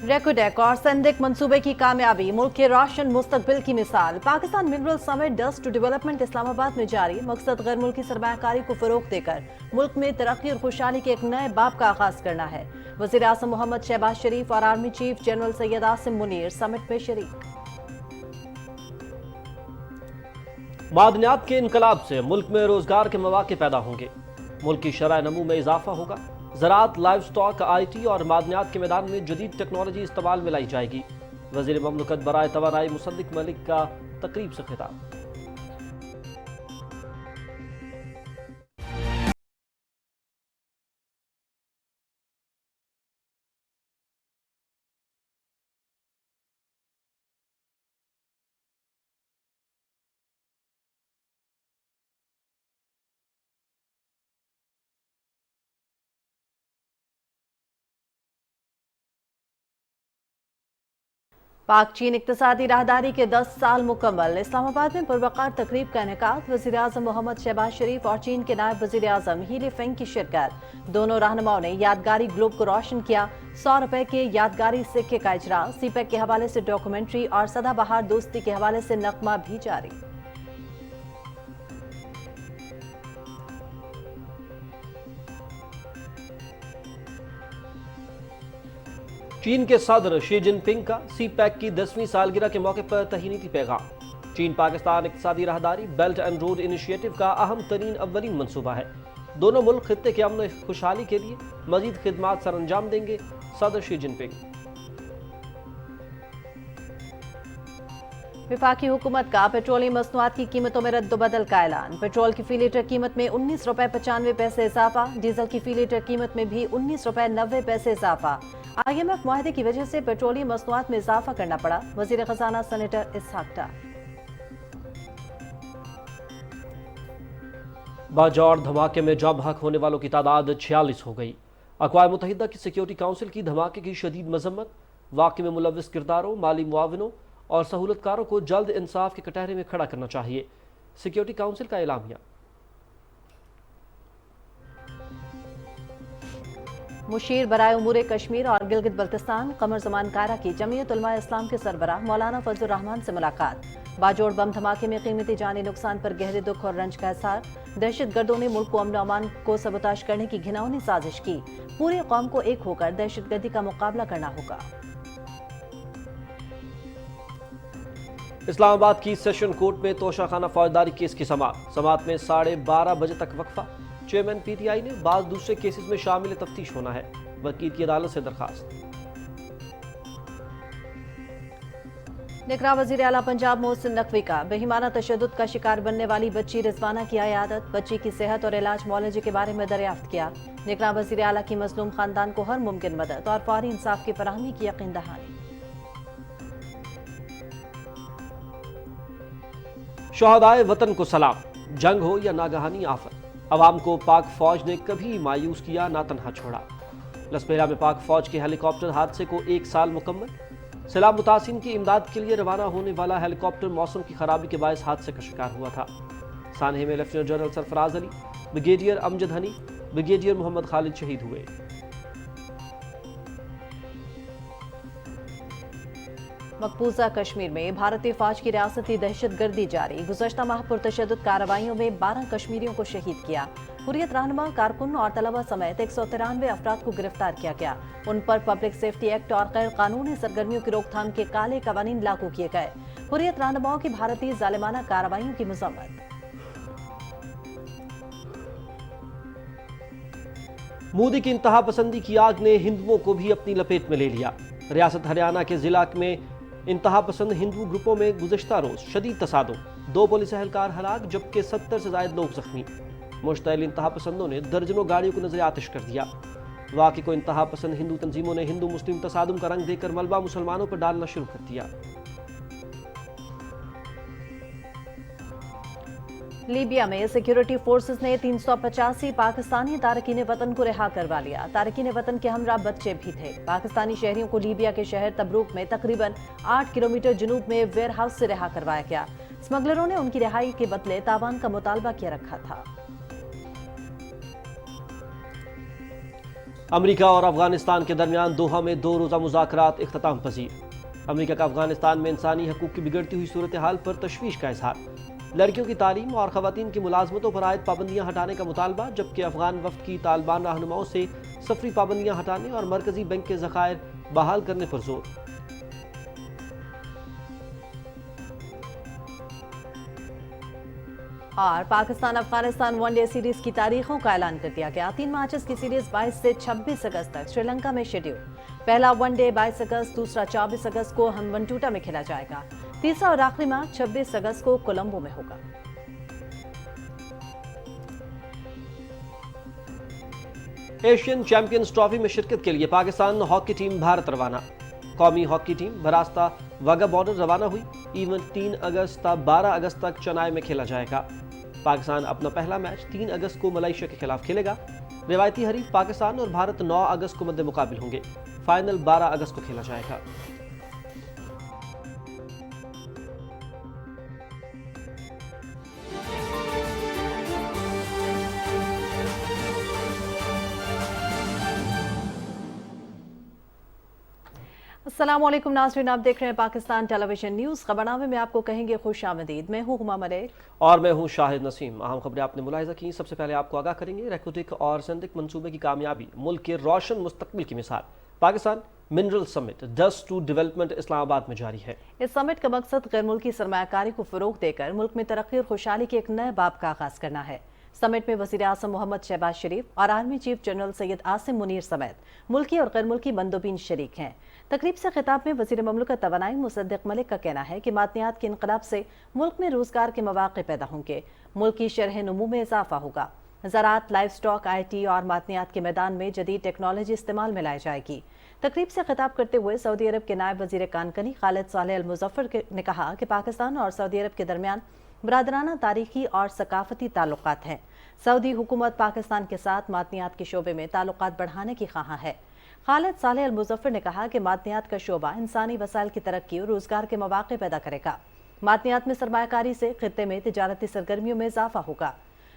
रेकोडेक और सेंडिक मंसूबे की कामयाबी मुल्क के रोशन मुस्तकबिल की मिसाल। Pakistan mineral summit dust to development Islamabad में जारी। मकसद गैर मुल्की सरमायाकारी को फरोग देकर मुल्क में तरक्की और खुशहाली के एक नए बाब का आगाज करना है। वजीर आज़म मोहम्मद शहबाज शरीफ और army chief general Syed Asim Munir summit में शरीक। मादनियात के इनकलाब से मुल्क में रोजगार के मौके पैदा होंगे। मुल्क की शरह नमू में इजाफा होगा। ज़राअत, लाइव स्टॉक, IT और मादनियात के मैदान में जदीद टेक्नोलॉजी इस्तेमाल में लाई जाएगी। वज़ीर ममलकत बराए तवानाई मुसद्दिक मलिक का तकरीब से खिताब। पाक चीन इक्तिसादी राहदारी के 10 साल मुकम्मल। इस्लामाबाद में पुरवकार तकरीब का इनेकाद। वज़ीर आज़म मोहम्मद शहबाज शरीफ और चीन के नायब वज़ीर आज़म ही लिफेंग की शिरकत। दोनों रहनुमाओं ने यादगारी ग्लोब को रोशन किया। 100 रुपए के यादगारी सिक्के का इजरा। सीपेक के हवाले से डॉक्यूमेंट्री और सदाबहार दोस्ती के हवाले से नगमा भी जारी। चीन के सदर शी जिनपिंग का सीपैक की 10वीं सालगिरह के मौके पर तहनीती पैगाम। चीन पाकिस्तान इक्तिसादी राहदारी बेल्ट एंड रोड इनिशिएटिव का अहम तरीन अव्वलीन मंसूबा है। दोनों मुल्क खित्ते के अमन खुशहाली के लिए मजीद खिदमात सर अंजाम देंगे। सदर शी जिनपिंग। वफाकी हुकूमत का पेट्रोलियम मसनूआत की कीमतों में रद्दबदल का ऐलान। पेट्रोल की फी लीटर कीमत में 19 रुपए 95 पैसे इजाफा। डीजल की फी लीटर कीमत में भी 19 रुपए 90 पैसे इजाफा। IMF मुआहदे की वजह से पेट्रोलियम मसनूआत में इजाफा करना पड़ा। वजीर खजाना सेनेटर इसहाक डार। बाजौर धमाके में जब हक होने वालों की तादाद 46 हो गई। अक़वाम मुत्तहिदा की सिक्योरिटी काउंसिल की धमाके की शदीद मजम्मत। वाक़े में मुलव्विस किरदारों, माली मुआविनों और सहूलतकारों को जल्द इंसाफ के कटहरे में खड़ा करना चाहिए। सिक्योरिटी काउंसिल का एलामिया। मुशीर बराए उमूर कश्मीर और गिलगित बल्तिस्तान कमर जमान कायरा की जमीयत उलमा इस्लाम के सरबराह मौलाना फजलुर रहमान से मुलाकात। बाजोड़ बम धमाके में कीमती जानी नुकसान पर गहरे दुख और रंज का इजहार। दहशत गर्दों ने मुल्क को अमन अमान को सबोताश करने की घिनौनी साजिश की। पूरी कौम को एक होकर दहशत गर्दी का मुकाबला करना होगा। इस्लामाबाद की सेशन कोर्ट में तोशाखाना फौजदारी केस की समाअत में 12:30 बजे तक वक्फा। चेयरमैन PTI ने बाद दूसरे केसेस में शामिल तफ्तीश होना है। वकील की अदालत से दरखास्त। निगरान वजीर आला पंजाब मोहसिन नकवी का बेईमाना तशद्दुद का शिकार बनने वाली बच्ची रिजवाना की आयादत। बच्ची की सेहत और इलाज मुआलजे के बारे में दरियाफ्त किया। निगरान वजीर आला की मजलूम खानदान को हर मुमकिन मदद और फौरी इंसाफ की फराहमी की यकीन दहानी। शहदाए वतन को सलाम। जंग हो या नागहानी आफत, अवाम को पाक फौज ने कभी मायूस किया ना तन्हा छोड़ा। लसपेरा में पाक फौज के हेलीकॉप्टर हादसे को 1 साल मुकम्मल। सैलाब मुतासिन की इमदाद के लिए रवाना होने वाला हेलीकॉप्टर मौसम की खराबी के बायस हादसे का शिकार हुआ था। सानहे में lieutenant general Sarfaraz Ali, brigadier Amjad Hani, brigadier Mohammad Khalid शहीद हुए। मकबूजा कश्मीर में भारतीय फौज की रियासती दहशत गर्दी जारी। गुज़श्ता माह पुरतशद्दुद कार्रवाइयों में 12 कश्मीरियों को शहीद किया। हुर्रियत रहनुमा, कारकुन और तलबा समेत 193 अफराद को गिरफ्तार किया गया। उन पर पब्लिक सेफ्टी एक्ट और गैर कानूनी सरगर्मियों की रोकथाम के काले कवानीन लागू किए गए। हुर्रियत रहनुमाओं की भारतीय जालिमाना कार्रवाइयों की मजम्मत। मोदी की इंतहा पसंदी की आग ने हिंदुओं को भी अपनी लपेट में ले लिया। रियासत हरियाणा के जिला में इंतहा पसंद हिंदू ग्रुपों में गुज़श्ता रोज शदीद तसादुम। 2 पुलिस एहलकार हलाक जबकि 70 से ज्यादा लोग जख्मी। मुश्तइल इंतहा पसंदों ने दर्जनों गाड़ियों को नजर आतिश कर दिया। वाक़े को इंतहा पसंद हिंदू तंजीमों ने हिंदू मुस्लिम तसादुम का रंग देकर मलबा मुसलमानों पर डालना शुरू कर दिया। लीबिया में सिक्योरिटी फोर्सेस ने 385 पाकिस्तानी तारकीन वतन को रिहा करवा लिया। तारकीन वतन के हमरा बच्चे भी थे। पाकिस्तानी शहरियों को लीबिया के शहर तबरूक में तकरीबन 8 किलोमीटर जनूब में वेयर हाउस से रिहा करवाया गया। स्मगलरों ने उनकी रिहाई के बदले तावान का मुतालबा किया रखा था। امریکہ اور افغانستان کے درمیان دوحہ میں 2 روزہ مذاکرات اختتام پذیر۔ امریکہ کا افغانستان میں انسانی حقوق کی بگڑتی ہوئی صورتحال پر تشویش کا اظہار۔ لڑکیوں کی تعلیم اور خواتین کی ملازمتوں پر عائد پابندیاں ہٹانے کا مطالبہ، جبکہ افغان وفد کی طالبان رہنماؤں سے سفری پابندیاں ہٹانے اور مرکزی بینک کے ذخائر بحال کرنے پر زور۔ اور Pakistan Afghanistan one day series کی تاریخوں کا اعلان کر دیا گیا۔ 3 مارچز کی سیریز 22 سے 26 اگست تک سری لنکا میں شیڈول۔ پہلا ون ڈے 22 اگست، دوسرا 24 اگست کو ہنبنٹوٹا میں کھیلا جائے گا۔ تیسرا اور آخری میچ 26 اگست کو کولمبو میں ہوگا۔ ایشین چیمپئنز ٹرافی میں شرکت کے لیے پاکستان ہاکی ٹیم بھارت روانہ۔ قومی ہاکی ٹیم براستہ واگا بارڈر روانہ ہوئی۔ ایونٹ 3 اگست تا 12 اگست تک چنائی میں کھیلا جائے گا۔ پاکستان اپنا پہلا میچ 3 اگست کو ملائیشیا کے خلاف کھیلے گا۔ روایتی حریف پاکستان اور بھارت 9 اگست کو مد مقابل ہوں گے۔ فائنل 12 اگست کو کھیلا جائے گا۔ السلام علیکم ناظرین، آپ دیکھ رہے ہیں پاکستان ٹیلی ویژن نیوز۔ خبرنامے میں آپ کو کہیں گے خوش آمدید۔ میں ہوں ہما ملک اور میں ہوں شاہد نسیم۔ اہم خبریں آپ نے ملاحظہ کی، سب سے پہلے آپ کو آگاہ کریں گے ریکوٹک اور سندک منصوبے کی کامیابی ملک کے روشن مستقبل کی مثال۔ Pakistan mineral summit dust to development Islamabad میں جاری ہے۔ اس سمٹ کا مقصد غیر ملکی سرمایہ کاری کو فروغ دے کر ملک میں ترقی اور خوشحالی کے ایک نئے باب کا آغاز کرنا ہے۔ سمٹ میں وزیر اعظم محمد شہباز شریف اور army chief general Syed Asim Munir سمیت ملکی اور غیر ملکی مندوبین شریک ہیں۔ تقریب سے خطاب میں وزیر مملکت توانائی مصدق ملک کا کہنا ہے کہ معدنیات کے انقلاب سے ملک میں روزگار کے مواقع پیدا ہوں گے، ملک کی شرح نمو میں اضافہ ہوگا۔ زراعت، لائف سٹاک، آئی ٹی اور معدنیات کے میدان میں جدید ٹیکنالوجی استعمال میں لائی جائے گی۔ تقریب سے خطاب کرتے ہوئے سعودی عرب کے نائب وزیر کانکنی خالد صالح المظفر نے کہا کہ پاکستان اور سعودی عرب کے درمیان برادرانہ تاریخی اور ثقافتی تعلقات ہیں۔ سعودی حکومت پاکستان کے ساتھ معدنیات کے شعبے میں تعلقات بڑھانے کی خواہاں ہے۔ خالد صالح المظفر نے کہا کہ معدنیات کا شعبہ انسانی وسائل کی ترقی اور روزگار کے مواقع پیدا کرے گا۔ معدنیات میں سرمایہ کاری سے خطے میں تجارتی سرگرمیوں میں اضافہ ہوگا۔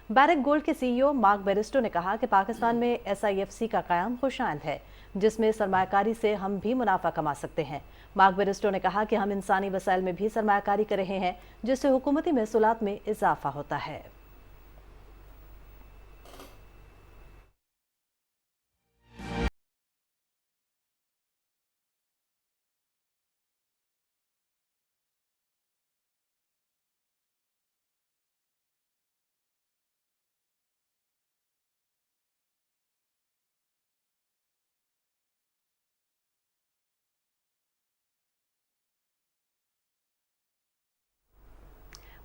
بیرک گولڈ کے سی ای او مارک بیرسٹو نے کہا کہ پاکستان میں ایس آئی ایف سی کا قیام خوش آئند ہے، جس میں سرمایہ کاری سے ہم بھی منافع کما سکتے ہیں۔ مارک بیرسٹو نے کہا کہ ہم انسانی وسائل میں بھی سرمایہ کاری کر رہے ہیں، جس سے حکومتی محصولات میں اضافہ ہوتا ہے۔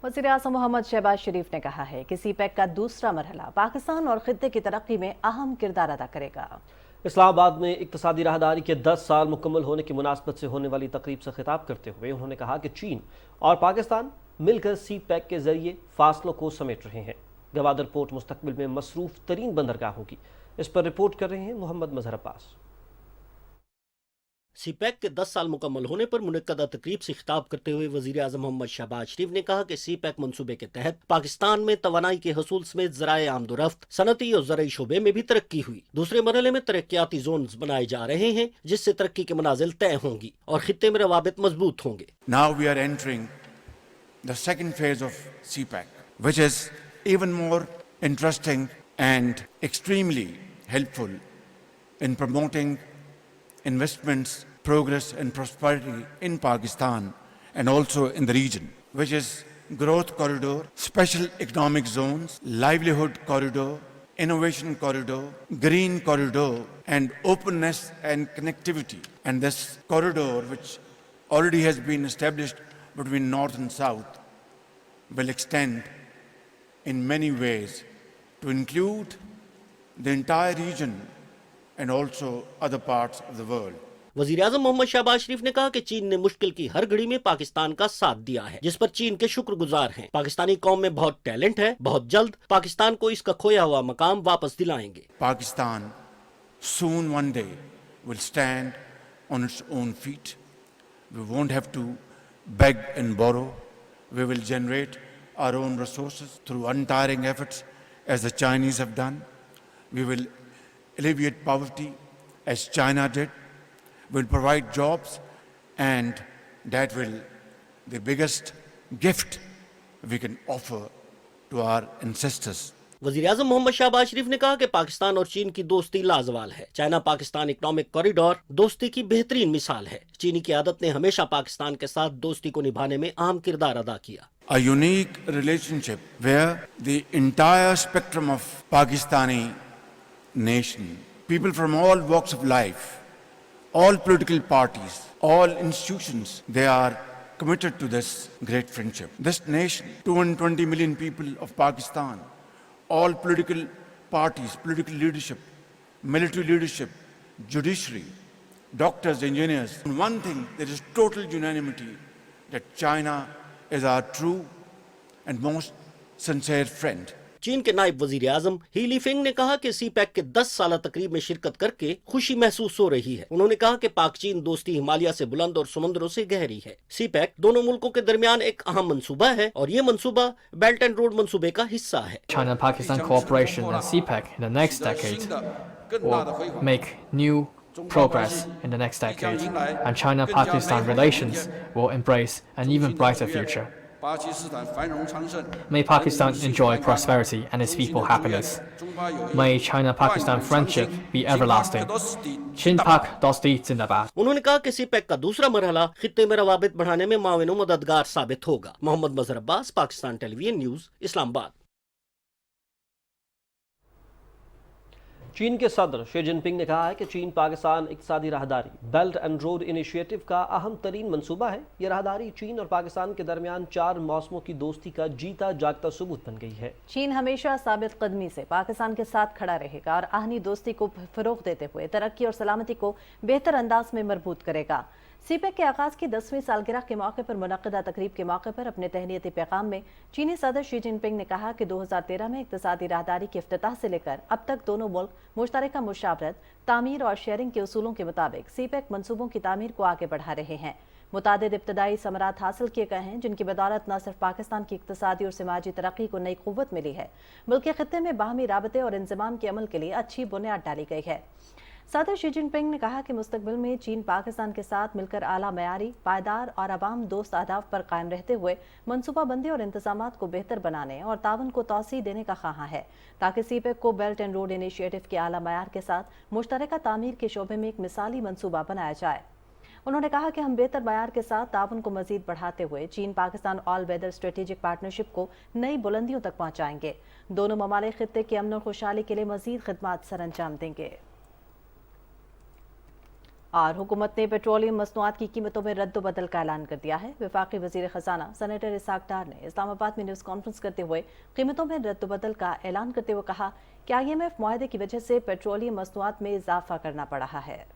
وزیر اعظم محمد شہباز شریف نے کہا ہے کہ سی پیک کا دوسرا مرحلہ پاکستان اور خطے کی ترقی میں اہم کردار ادا کرے گا۔ اسلام آباد میں اقتصادی راہداری کے 10 سال مکمل ہونے کی مناسبت سے ہونے والی تقریب سے خطاب کرتے ہوئے انہوں نے کہا کہ چین اور پاکستان مل کر سی پیک کے ذریعے فاصلوں کو سمیٹ رہے ہیں۔ گوادر پورٹ مستقبل میں مصروف ترین بندرگاہ ہوگی۔ اس پر رپورٹ کر رہے ہیں محمد مظہر عباس۔ سی پیک کے 10 سال مکمل ہونے پر منعقدہ تقریب سے خطاب کرتے ہوئے وزیر اعظم محمد شہباز شریف نے کہا کہ سی پیک منصوبے کے تحت پاکستان میں توانائی کے حصول سمیت ذرائع آمد و رفت، صنعتی اور زرعی شعبے میں بھی ترقی ہوئی۔ دوسرے مرحلے میں ترقیاتی زونز بنائے جا رہے ہیں جس سے ترقی کے منازل طے ہوں گی اور خطے میں روابط مضبوط ہوں گے۔ Now we are entering the second phase of CPAC, which is even more interesting and extremely helpful in promoting investments, progress and prosperity in Pakistan and also in the region, which is growth corridor, special economic zones, livelihood corridor, innovation corridor, green corridor and openness and connectivity. And this corridor, which already has been established between North and South, will extend in many ways to include the entire region and also other parts of the world. وزیر اعظم محمد شہباز شریف نے کہا کہ چین نے مشکل کی ہر گھڑی میں پاکستان کا ساتھ دیا ہے، جس پر چین کے شکر گزار ہیں۔ پاکستانی قوم میں بہت ٹیلنٹ ہے، بہت جلد پاکستان کو اس کا کھویا ہوا مقام واپس دلائیں گے۔ Pakistan soon one day will stand on its own feet. We won't have to beg and borrow. We will generate our own resources through untiring efforts as the Chinese have done. We will alleviate poverty as China did, will provide jobs, and that will the biggest gift we can offer to our ancestors. वजीर आजम मोहम्मद शहबाज शरीफ ने कहा कि पाकिस्तान और चीन की दोस्ती लाजवाल है। China Pakistan economic corridor दोस्ती की बेहतरीन मिसाल है। चीनी क़यादत ने हमेशा पाकिस्तान के साथ दोस्ती को निभाने में अहम किरदार अदा किया। A unique relationship where the entire spectrum of Pakistani nation, people from all walks of life, all political parties, all institutions, they are committed to this great friendship. This nation, 220 million people of Pakistan, all political parties, political leadership, military leadership, judiciary, doctors, engineers. On one thing, there is total unanimity that China is our true and most sincere friend. चीन के नायब वजीर आजम ही लीफेंग ने कहा कि सी pack के 10 साला तकरीब में शिरकत करके खुशी महसूस हो रही है। उन्होंने कहा कि पाक चीन दोस्ती हिमालय से बुलंद और समुद्रों से गहरी है। सी पैक दोनों मुल्कों के दरमियान एक अहम मंसूबा है और ये मंसूबा बेल्ट एंड रोड मंसूबे का हिस्सा है। China-Pakistan cooperation and CPEC in the next decade will make new progress in the next decade, and China-Pakistan relations will embrace an even brighter future. May Pakistan enjoy prosperity and its people happiness. May China-Pakistan friendship be everlasting. Chin-Pak Dosti Zindabad. उन्होंने कहा कि सी pack का दूसरा मरहला खित्ते में रवाबित बढ़ाने में माविन व मददगार साबित होगा। मोहम्मद मजहर अब्बास, पाकिस्तान टेलीविजन न्यूज़, इस्लामाबाद। चीन के सदर शी जिनपिंग ने कहा है कि चीन पाकिस्तान इक़्तिसादी राहदारी बेल्ट एंड रोड इनिशिएटिव का अहम तरीन मंसूबा है। यह राहदारी चीन और पाकिस्तान के दरमियान 4 मौसमों की दोस्ती का जीता जागता सबूत बन गई है। चीन हमेशा साबित कदमी से पाकिस्तान के साथ खड़ा रहेगा और आहनी दोस्ती को फरोग देते हुए तरक्की और सलामती को बेहतर अंदाज में मरबूत करेगा। सीपैक के आगाज की 10वीं सालगिरह के मौके पर मुनक़्क़दा तकरीब के मौके पर अपने तहनीती पैगाम में चीनी सदर शी जिनपिंग ने कहा कि 2013 में इक़्तिसादी राहदारी के इफ्तिताह से लेकर अब तक दोनों मुल्क मुश्तरका मुशावरत, तामीर और शेयरिंग के उसूलों के मुताबिक सीपैक मंसूबों की तामीर को आगे बढ़ा रहे हैं। मुतादिद इब्तदाई समरात हासिल किए गए हैं, जिनकी बदौलत न सिर्फ पाकिस्तान की इक़्तिसादी और समाजी तरक्की को नई क़ुव्वत मिली है, बल्कि खित्ते में बाहमी राबते और इंज़माम के अमल के लिए अच्छी बुनियाद डाली गई है। सदर शी जिनपिंग ने कहा कि मुस्तकबिल में चीन पाकिस्तान के साथ मिलकर आला मयारी, पायदार और अवाम दोस्त अहदाफ पर कायम रहते हुए मनसूबाबंदी और इंतजामात को बेहतर बनाने और तावन को तौसी देने का ख्वाहां है, ताकि सीपैक को बेल्ट एंड रोड इनिशिएटिव के आला मयार के साथ मुश्तरका तामीर के शोबे में एक मिसाली मनसूबा बनाया जाए। उन्होंने कहा कि हम बेहतर मयार के साथ तावन को मजीद बढ़ाते हुए चीन Pakistan all weather strategic partnership को नई बुलंदियों तक पहुँचाएंगे। दोनों ममालिक खित्ते की अमन और खुशहाली के लिए मजीद खिदमात सर अंजाम देंगे। और हुकूमत ने पेट्रोलियम मसनूआत की कीमतों में रद्द बदल का ऐलान कर दिया है। वफाकी वजीर खजाना सेनेटर इसाक डार ने इस्लामाबाद में न्यूज़ कॉन्फ्रेंस करते हुए कीमतों में रद्द बदल का ऐलान करते हुए कहा कि IMF मुआहदे की वजह से पेट्रोलियम मसनूआत में इजाफा करना पड़ रहा है।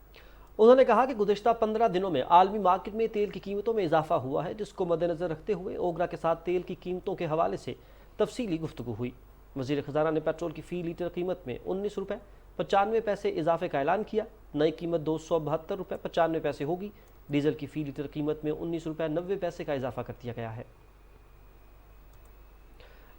उन्होंने कहा कि गुज़िश्ता 15 दिनों में आलमी मार्केट में तेल की कीमतों में इजाफा हुआ है, जिसको मद्देनजर रखते हुए ओगरा के साथ तेल की कीमतों के हवाले से तफसीली गुफ्तगू हुई। वजीर खजाना ने पेट्रोल की फ़ी लीटर कीमत में 19 रुपये 95 पैसे इजाफे का ऐलान किया। नई कीमत 272 रुपये 95 पैसे होगी। डीजल की फ़ी लीटर कीमत में 19 रुपये 90 पैसे का इजाफा कर दिया गया है।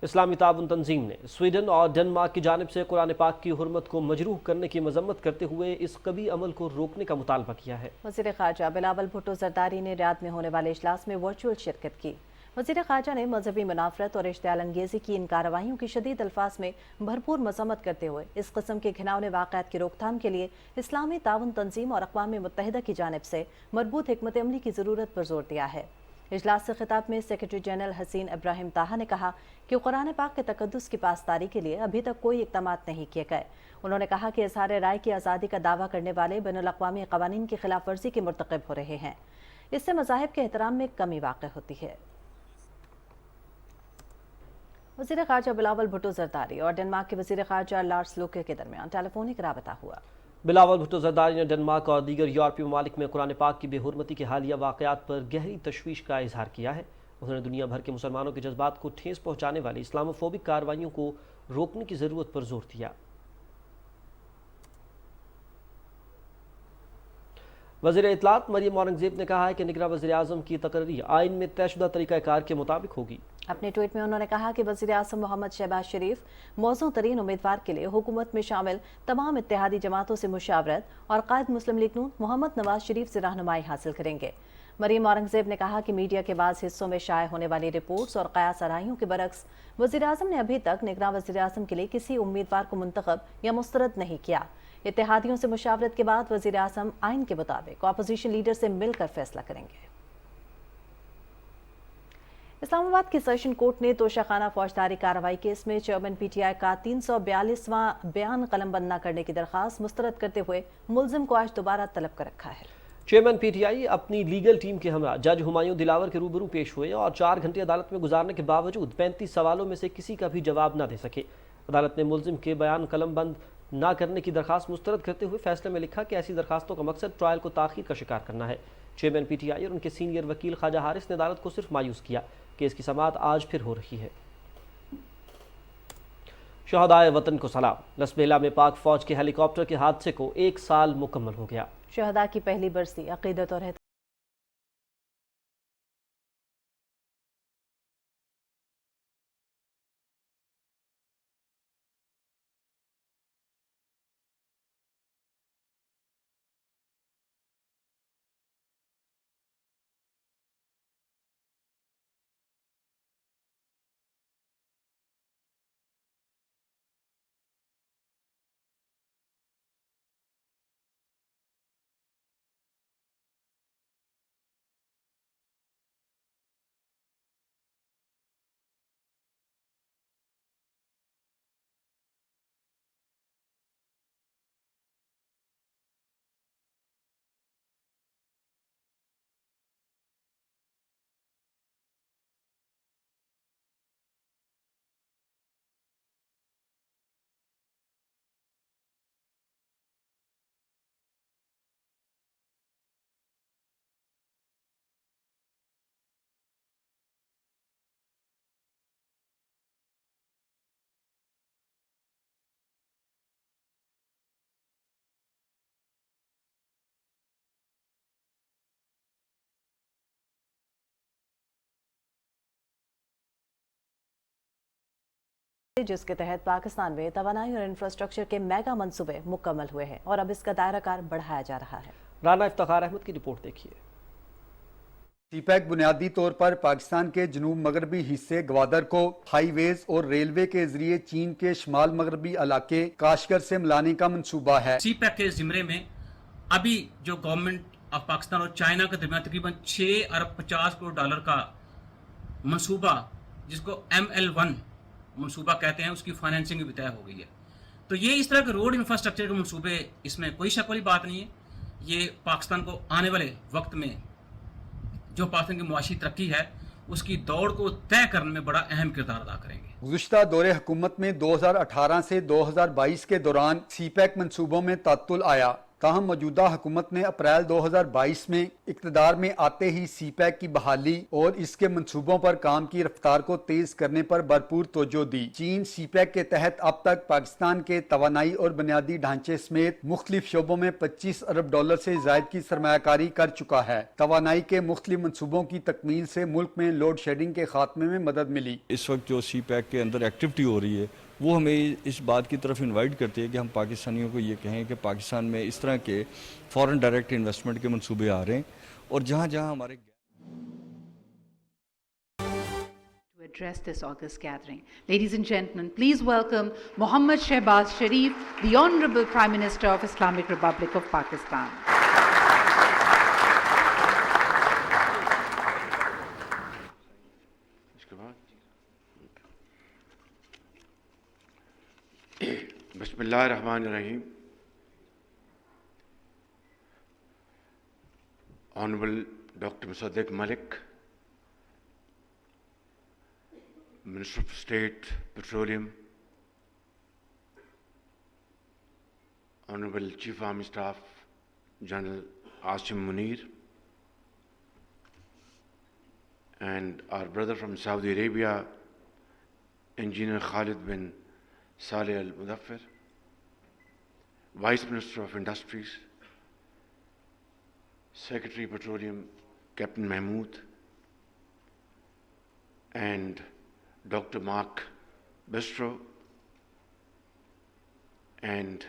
इस्लामी ताउन तंजीम ने स्वीडन और डेनमार्क की जानिब से कुरान पाक की हुर्मत को मजरूह करने की मजम्मत करते हुए इस कभी अमल को रोकने का मुतालबा किया है। वज़ीर ख़ारजा बिलावल भुट्टो ज़रदारी ने रियाद में होने वाले इजलास में वर्चुअल शिरकत की। वज़ीर ख़ारजा ने मजहबी मुनाफरत और इश्तियाल अंगेज़ी की इन कार्रवाइयों की शदीद अल्फाज में भरपूर मजम्मत करते हुए इस किस्म के घिनौने वाक़यात की रोकथाम के लिए इस्लामी ताउन तंजीम और अक़वाम मुत्तहिदा की जानिब से मरबूत हिकमत अमली की ज़रूरत पर जोर दिया है। इजलास से खिताब में सेक्रेटरी जनरल हसीन इब्राहिम ताहा ने कहा कि कुरान पाक के तकद्दुस की पासदारी के लिए अभी तक कोई इक़दामात नहीं किए गए। उन्होंने कहा कि इज़हार राय की आज़ादी का दावा करने वाले बैनुल-अक़वामी क़वानीन की खिलाफ वर्जी के मुर्तकब हो रहे हैं। इससे मज़ाहिब के एहतराम में कमी वाक़ होती है। वज़ीर ख़ारजा बिलावल भुट्टो ज़रदारी और डेनमार्क के वज़ीर ख़ारजा लार्स लोके के दरमियान टेलीफोनिक राबता हुआ। बिलावल भुट्टो ज़रदारी ने डेनमार्क और दीगर यूरोपीय ममालिक में कुरान पाक की बेहुरमती के हालिया वाक़यात पर गहरी तशवीश का इजहार किया है। उन्होंने दुनिया भर के मुसलमानों के जज्बात को ठेस पहुँचाने वाली इस्लामोफोबिक कार्रवाइयों को रोकने की ज़रूरत पर जोर दिया। वज़ीर इत्तलात मरियम औरंगज़ेब ने कहा है कि निगरान वज़ीर आज़म की तकरीर आइन में तयशुदा तरीक़ाकार के मुताबिक होगी। अपने ट्वीट में उन्होंने कहा कि वज़ीर आज़म मोहम्मद शहबाज शरीफ मौजूद तरीन उम्मीदवार के लिए हुकूमत में शामिल तमाम इत्तेहादी जमातों से मुशावरत और कायद मुस्लिम लीग नून मोहम्मद नवाज शरीफ से रहनुमाई हासिल करेंगे। मरीम औरंगजेब ने कहा कि मीडिया के बाद हिस्सों में शाये होने वाली रिपोर्ट्स और कयास आराइयों के बरक्स वज़ीर आज़म ने अभी तक निगरान वज़ीर आज़म के लिए किसी उम्मीदवार को मुंतखब या मुस्तरद नहीं किया। इत्तेहादियों से मुशावरत के बाद वज़ीर आज़म आइन के मुताबिक अपोजिशन लीडर से मिलकर फैसला करेंगे। इस्लामाबाद की सेशन कोर्ट ने तोशाखाना फौजदारी कार्रवाई केस में चेयरमैन पीटीआई का 342वां बयान कलमबंद न करने की दरखास्त मुस्तरद करते हुए मुलजिम को आज दोबारा तलब कर रखा है। चेयरमैन पीटीआई अपनी लीगल टीम के हमरा जज हुमायूं दिलावर के रूबरू पेश हुए और 4 घंटे अदालत में गुजारने के बावजूद 35 सवालों में से किसी का भी जवाब न दे सके। अदालत ने मुलजिम के बयान कलमबंद न करने की दरखास्त मुस्तरद करते हुए फैसले में लिखा कि ऐसी दरखास्तों का मकसद ट्रायल को ताखीर का शिकार करना है। चेयरमैन पीटीआई और उनके सीनियर वकील ख्वाजा हारिस ने अदालत को सिर्फ मायूस किया। केस की समाअत आज फिर हो रही है। शहदाए वतन को सलाम। लसबेला में पाक फौज के हेलीकॉप्टर के हादसे को 1 साल मुकम्मल हो गया। शहदा की पहली बरसी अकीदत और जिसके तहत पाकिस्तान में तवानाई और इंफ्रास्ट्रक्चर के मेगा मंसूबे मुकम्मल हुए हैं और अब इसका दायरा कार बढ़ाया जा रहा है। राना इफ्तिखार अहमद की रिपोर्ट देखिए। सीपैक बुनियादी तौर पर पाकिस्तान के जनूब मगरबी हिस्से ग्वादर को हाईवेज और रेलवे के जरिए चीन के शुमाल मगरबी इलाके काशगर से मिलाने का मंसूबा है। सीपैक के जिम्मे में अभी जो गवर्नमेंट ऑफ पाकिस्तान और चाइना के दरमियान तकरीबन 6 अरब 50 करोड़ डॉलर का मंसूबा, जिसको ML1 मंसूबा कहते हैं, उसकी फाइनेंसिंग भी तय हो गई है। तो ये इस तरह के रोड इंफ्रास्ट्रक्चर के मंसूबे, इसमें कोई शक वाली बात नहीं है। ये पाकिस्तान को आने वाले वक्त में जो पाकिस्तान की मुआशी तरक्की है उसकी दौड़ को तय करने में बड़ा अहम किरदार अदा करेंगे। गुज़िश्ता दौरे हुकूमत में 2018 से 2022 के दौरान सीपैक मंसूबों में तात्तुल आया। ताहम मौजूदा हुकूमत ने अप्रैल 2022 में इक़्तिदार में आते ही सीपैक की बहाली और इसके मंसूबों पर काम की रफ्तार को तेज करने पर भरपूर तवज्जो दी। चीन सीपैक के तहत अब तक पाकिस्तान के तवानाई और बुनियादी ढांचे समेत मुख्तलिफ शोबों में 25 अरब डॉलर से जायद की सरमायाकारी कर चुका है। तवानाई के मुख्तलिफ मंसूबों की तकमील से मुल्क में लोड शेडिंग के खात्मे में मदद मिली। इस वक्त जो सीपैक के अंदर एक्टिविटी हो रही है वो हमें इस बात की तरफ इनवाइट करती है कि हम पाकिस्तानियों को ये कहें कि पाकिस्तान में इस तरह के फॉरेन डायरेक्ट इन्वेस्टमेंट के मंसूबे आ रहे हैं और जहाँ जहाँ हमारे address this August gathering. Ladies and gentlemen, please welcome Mohammad Shehbaz Sharif, the Honorable Prime Minister of Islamic Republic of Pakistan. Bismillahirrahmanirrahim. Honorable Dr. Musaddiq Malik, Minister of State, Petroleum, Honorable Chief Army Staff, General Asim Munir, and our brother from Saudi Arabia, Engineer Khalid bin Saleh Al-Mudaffir, Vice Minister of Industries, Secretary Petroleum, Captain Mahmood, and Dr. Mark Bistro, and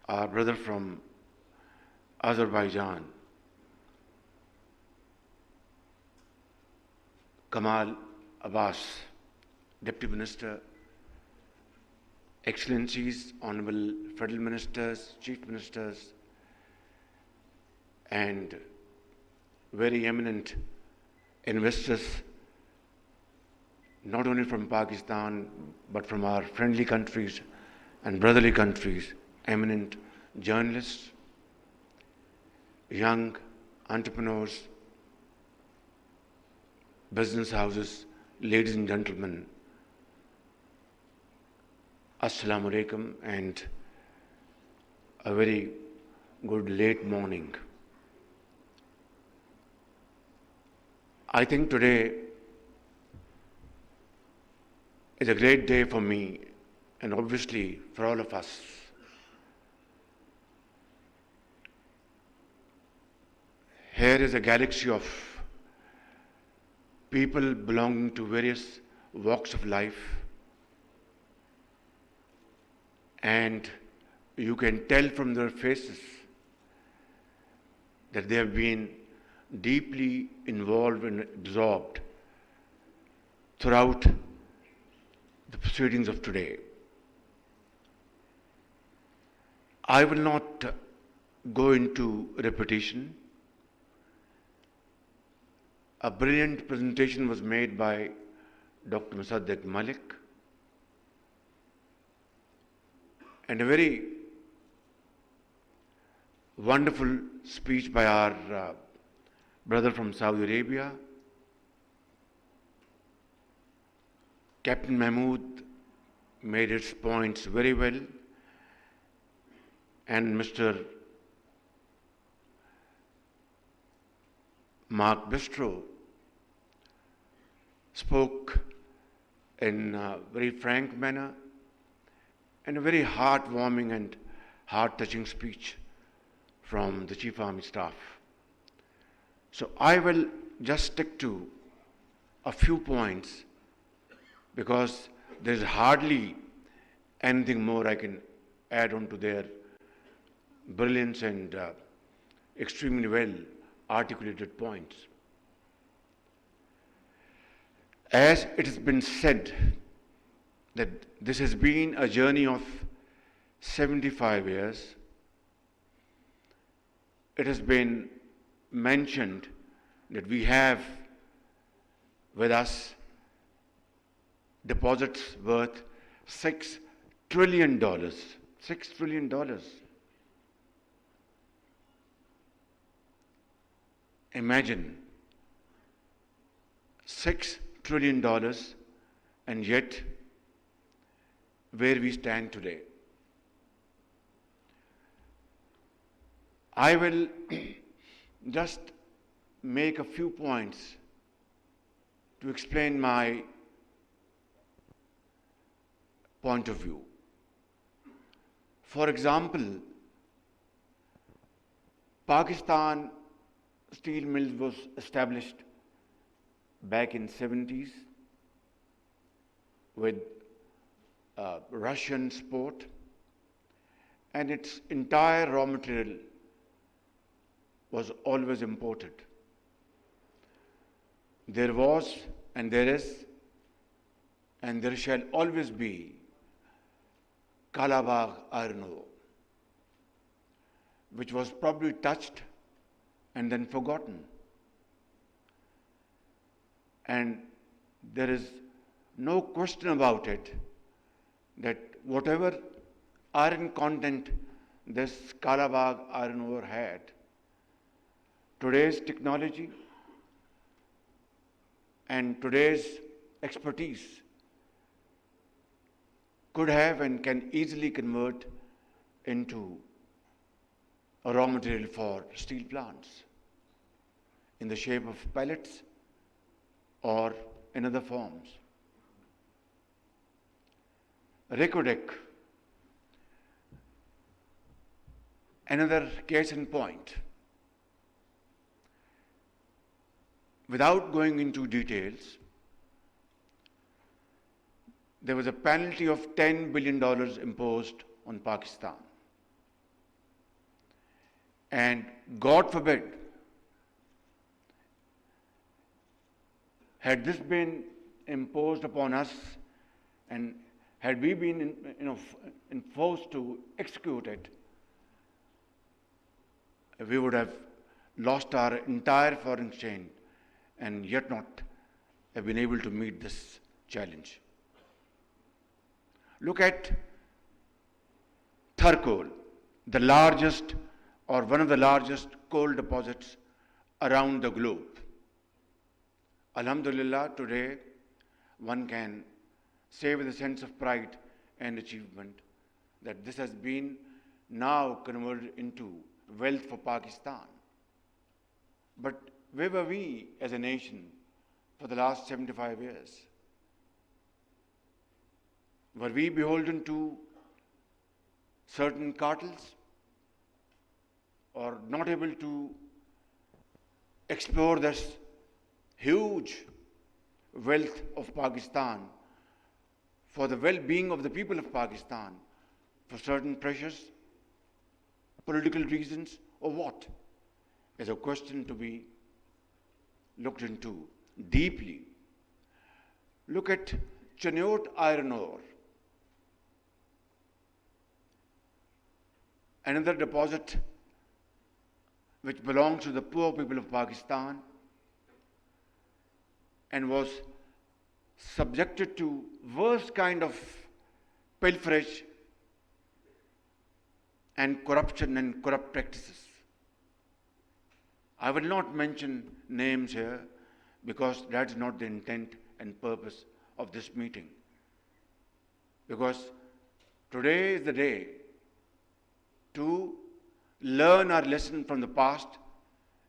our brother from Azerbaijan, Kamal Abbas, Deputy Minister, Excellencies, Honorable Federal Ministers, Chief Ministers, and very eminent investors, not only from Pakistan, but from our friendly countries and brotherly countries, eminent journalists, young entrepreneurs, business houses, ladies and gentlemen, Assalamu alaikum, and a very good late morning. I think today is a great day for me and obviously for all of us. Here is a galaxy of people belonging to various walks of life, and you can tell from their faces that they have been deeply involved and absorbed throughout the proceedings of today. I will not go into repetition. A brilliant presentation was made by Dr. Musaddiq Malik, and a very wonderful speech by our brother from Saudi Arabia. Captain Mahmood made his points very well, and Mr. Mark Bistro spoke in a very frank manner and a very heartwarming and heart-touching speech from the Chief Army Staff. So I will just stick to a few points because there is hardly anything more I can add on to their brilliance and extremely well articulated points. As it has been said that this has been a journey of 75 years, it has been mentioned that we have with us deposits worth $6 trillion. $6 trillion. Imagine $6 trillion, and yet where we stand today. I will just make a few points to explain my point of view. For example, Pakistan Steel Mills was established back in 70s with Russian support, and its entire raw material was always imported. There was, and there is, and there shall always be Kalabagh iron ore, which was probably touched and then forgotten. And there is no question about it that whatever iron content this Kalabagh iron ore had, today's technology and today's expertise could have and can easily convert into a raw material for steel plants in the shape of pellets or in other forms. Ricodec, another case in point. Without going into details, there was a penalty of $10 billion imposed on Pakistan. And God forbid, had this been imposed upon us and had we been forced to execute it, we would have lost our entire foreign exchange and yet not have been able to meet this challenge. Look at Tharkol, the largest or one of the largest coal deposits around the globe. Alhamdulillah, today one can say with a sense of pride and achievement that this has been now converted into wealth for Pakistan. But where were we as a nation for the last 75 years? Were we beholden to certain cartels or not able to explore this huge wealth of Pakistan for the well-being of the people of Pakistan for certain pressures, political reasons, or what? Is a question to be looked into deeply. Look at Cheniot iron ore, another deposit which belongs to the poor people of Pakistan and was subjected to worst kind of pilferage and corruption and corrupt practices. I will not mention names here because that's not the intent and purpose of this meeting. Because today is the day to learn our lesson from the past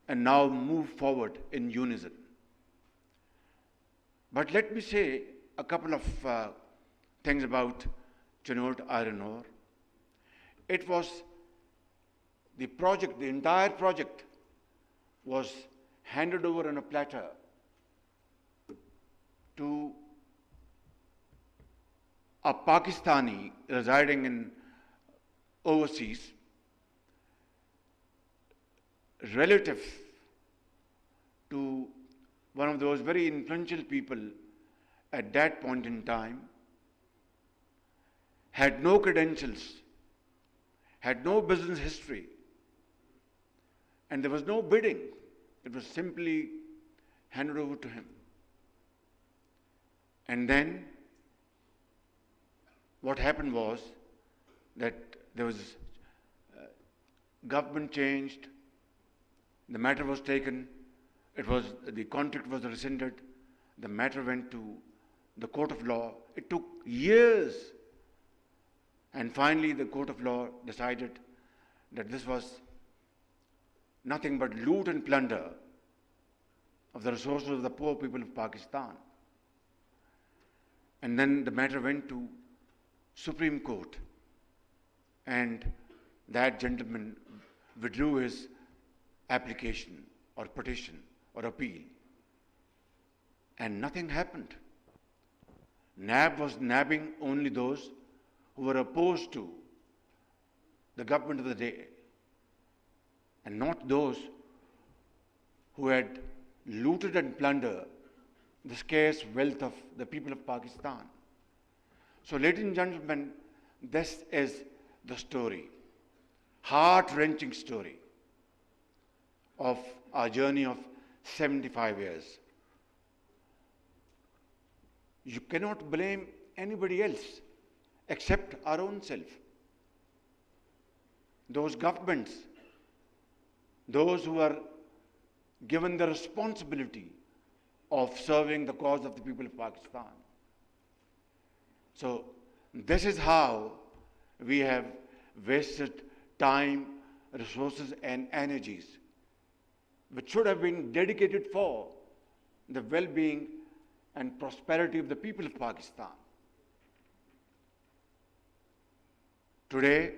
and now move forward in unison. But let me say a couple of things about Cheniot iron ore. It was the project, the entire project was handed over on a platter to a Pakistani residing in overseas, relative to one of those very influential people at that point in time, had no credentials, had no business history, and there was no bidding. It was simply handed over to him. And then what happened was that there was government changed, the matter was taken, the contract was rescinded, the matter went to the court of law. It took years. And finally the court of law decided that this was nothing but loot and plunder of the resources of the poor people of Pakistan. And then the matter went to Supreme Court, and that gentleman withdrew his application or petition or appeal, and nothing happened. NAB was nabbing only those who were opposed to the government of the day, and not those who had looted and plundered the scarce wealth of the people of Pakistan. So, ladies and gentlemen, this is the story, heart-wrenching story of our journey of 75 years. You cannot blame anybody else except our own self. Those governments, those who are given the responsibility of serving the cause of the people of Pakistan. So this is how we have wasted time, resources and energies which should have been dedicated for the well-being and prosperity of the people of Pakistan. Today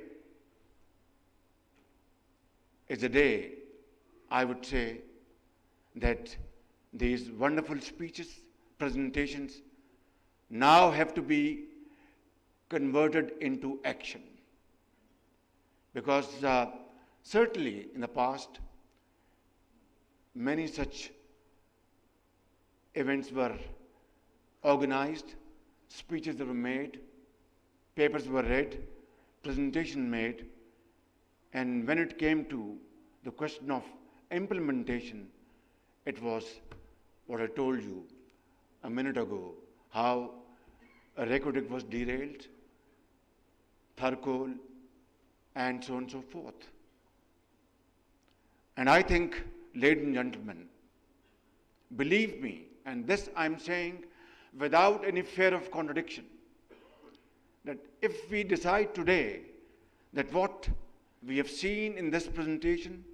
is a day, I would say, that these wonderful speeches, presentations, now have to be converted into action. Because certainly in the past, many such events were organized, speeches were made, papers were read, presentation made, and when it came to the question of implementation, it was what I told you a minute ago, how a aqueduct was derailed, Tharkol, and so on and so forth. And I think, ladies and gentlemen, believe me, and this I'm saying without any fear of contradiction, that if we decide today that what we have seen in this presentation,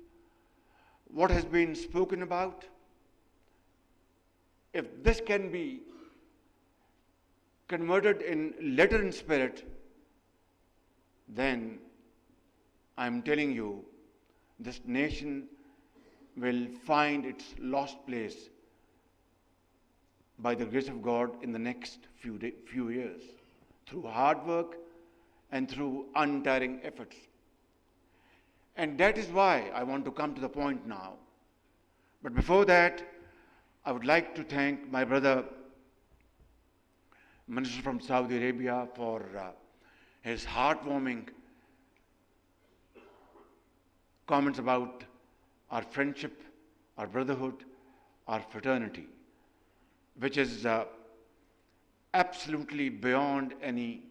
what has been spoken about, if this can be converted in letter and spirit, then I'm telling you, this nation will find its lost place by the grace of God in the next few years, through hard work and through untiring efforts. And that is why I want to come to the point now. But before that, I would like to thank my brother, Minister from Saudi Arabia, for his heartwarming comments about our friendship, our brotherhood, our fraternity, which is absolutely beyond any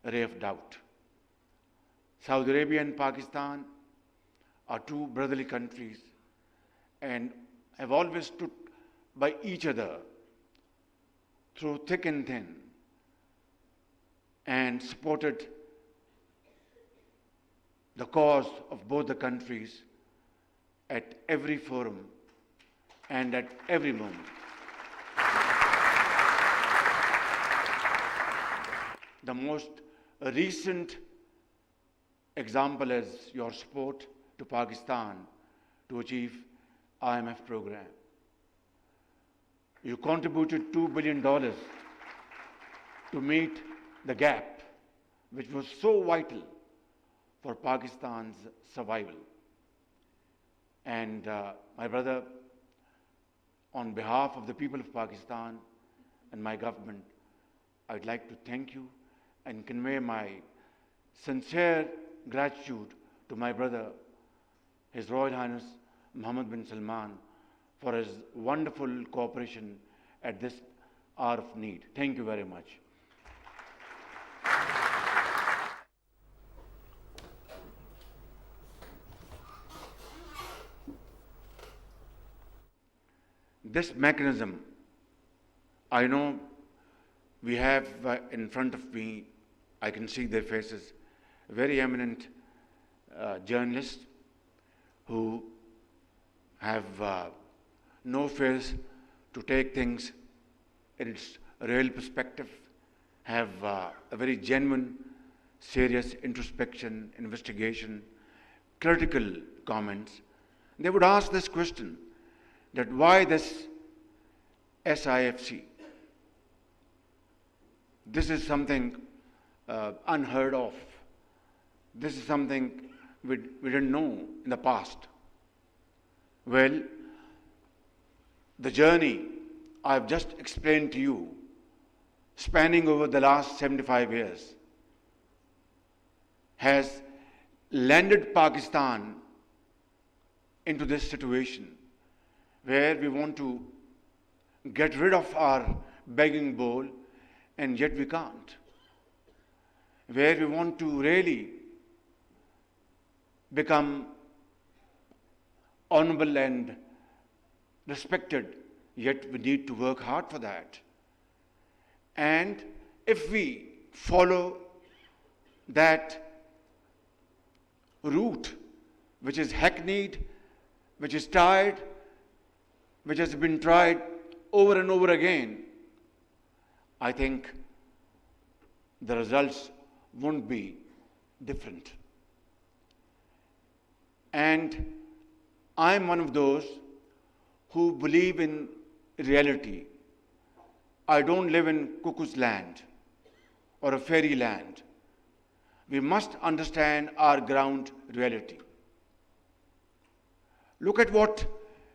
ray of doubt. Saudi Arabia and Pakistan are two brotherly countries and have always stood by each other through thick and thin and supported the cause of both the countries at every forum and at every moment. The most recent example is your support to Pakistan to achieve IMF program. You contributed $2 billion to meet the gap, which was so vital for Pakistan's survival. And my brother, on behalf of the people of Pakistan and my government, I'd like to thank you and convey my sincere gratitude to my brother, His Royal Highness Mohammed bin Salman, for his wonderful cooperation at this hour of need. Thank you very much. This mechanism, I know we have in front of me, I can see their faces, very eminent journalists who have no fears to take things in its real perspective, have a very genuine, serious introspection, investigation, critical comments. They would ask this question, that why this SIFC? This is something unheard of. This is something we didn't know in the past. Well, the journey I've just explained to you, spanning over the last 75 years, has landed Pakistan into this situation where we want to get rid of our begging bowl and yet we can't. Where we want to really become honorable and respected, yet we need to work hard for that. And if we follow that route, which is hackneyed, which is tired, which has been tried over and over again, I think the results won't be different. And I'm one of those who believe in reality, I don't live in cuckoo's land or a fairy land. We must understand our ground reality. Look at what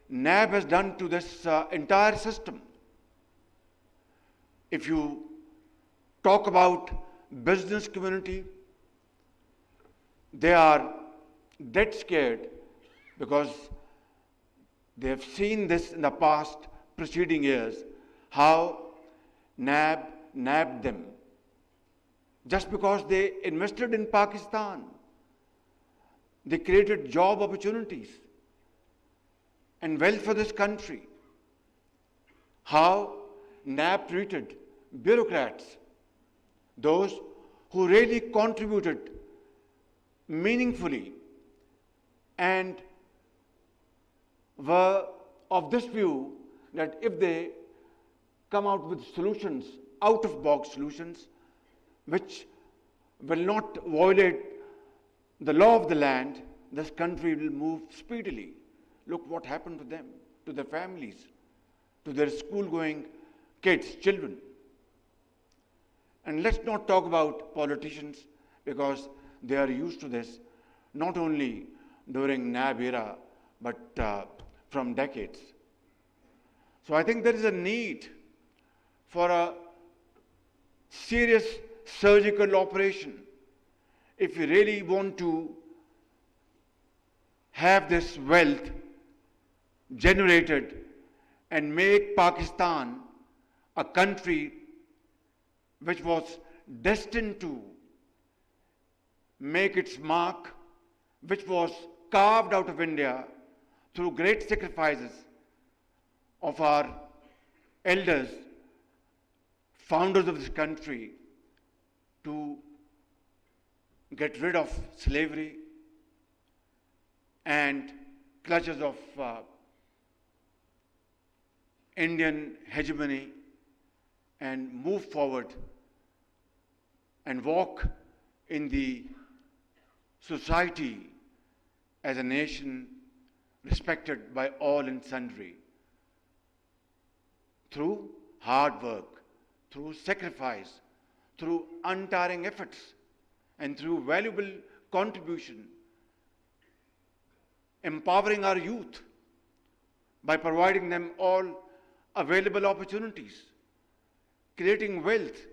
NAB has done to this entire system. If you talk about business community, they are dead scared because they have seen this in the past preceding years, how NAB nabbed them just because they invested in Pakistan. They created job opportunities and wealth for this country. How NAB treated bureaucrats, those who really contributed meaningfully and were of this view that if they come out with solutions, out-of-box solutions, which will not violate the law of the land, this country will move speedily. Look what happened to them, to their families, to their school-going kids, children. And let's not talk about politicians because they are used to this, not only during NAB era, but from decades. So I think there is a need for a serious surgical operation if we really want to have this wealth generated and make Pakistan a country which was destined to make its mark, which was carved out of India through great sacrifices of our elders, founders of this country, to get rid of slavery and clutches of Indian hegemony and move forward and walk in the society as a nation respected by all and sundry through hard work, through sacrifice, through untiring efforts, and through valuable contribution, empowering our youth by providing them all available opportunities, creating wealth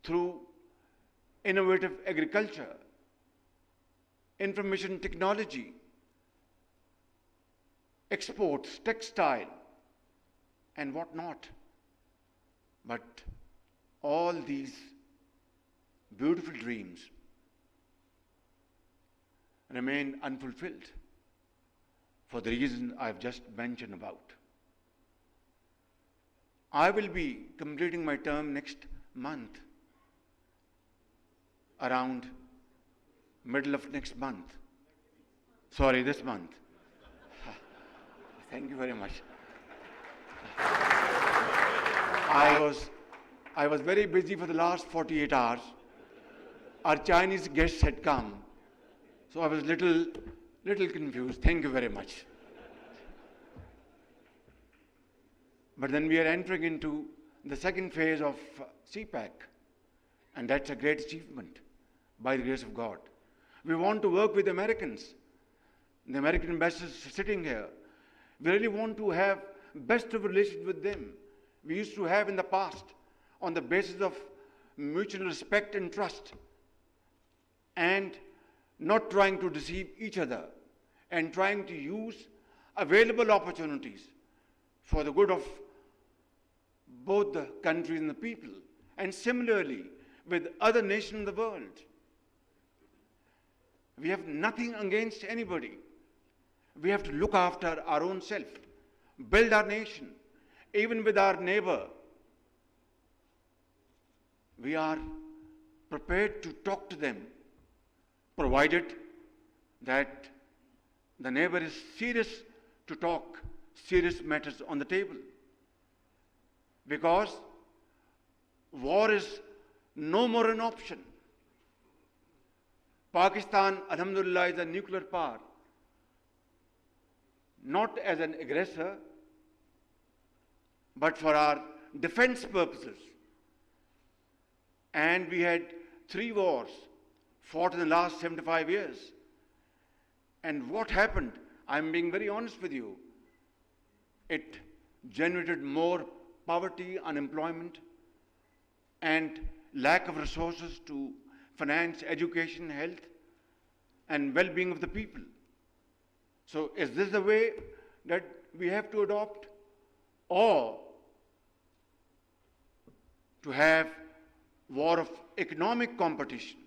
through innovative agriculture, information technology, exports, textile, and whatnot. But all these beautiful dreams remain unfulfilled for the reason I've just mentioned about. I will be completing my term next month, around middle of next month. Sorry, this month. Thank you very much. I was very busy for the last 48 hours. Our Chinese guests had come, so I was little confused. Thank you very much. But then we are entering into the second phase of CPEC, and that's a great achievement by the grace of God. We want to work with Americans. The American ambassadors sitting here. We really want to have best of relations with them. We used to have in the past on the basis of mutual respect and trust and not trying to deceive each other and trying to use available opportunities for the good of both the countries and the people, and similarly with other nations in the world. We have nothing against anybody. We have to look after our own self, build our nation, even with our neighbor. We are prepared to talk to them, provided that the neighbor is serious to talk serious matters on the table. Because war is no more an option. Pakistan, alhamdulillah, is a nuclear power, not as an aggressor, but for our defense purposes. And we had 3 wars fought in the last 75 years. And what happened? I'm being very honest with you. It generated more poverty, unemployment, and lack of resources to finance education, health, and well-being of the people. So is this the way that we have to adopt? Or to have war of economic competition?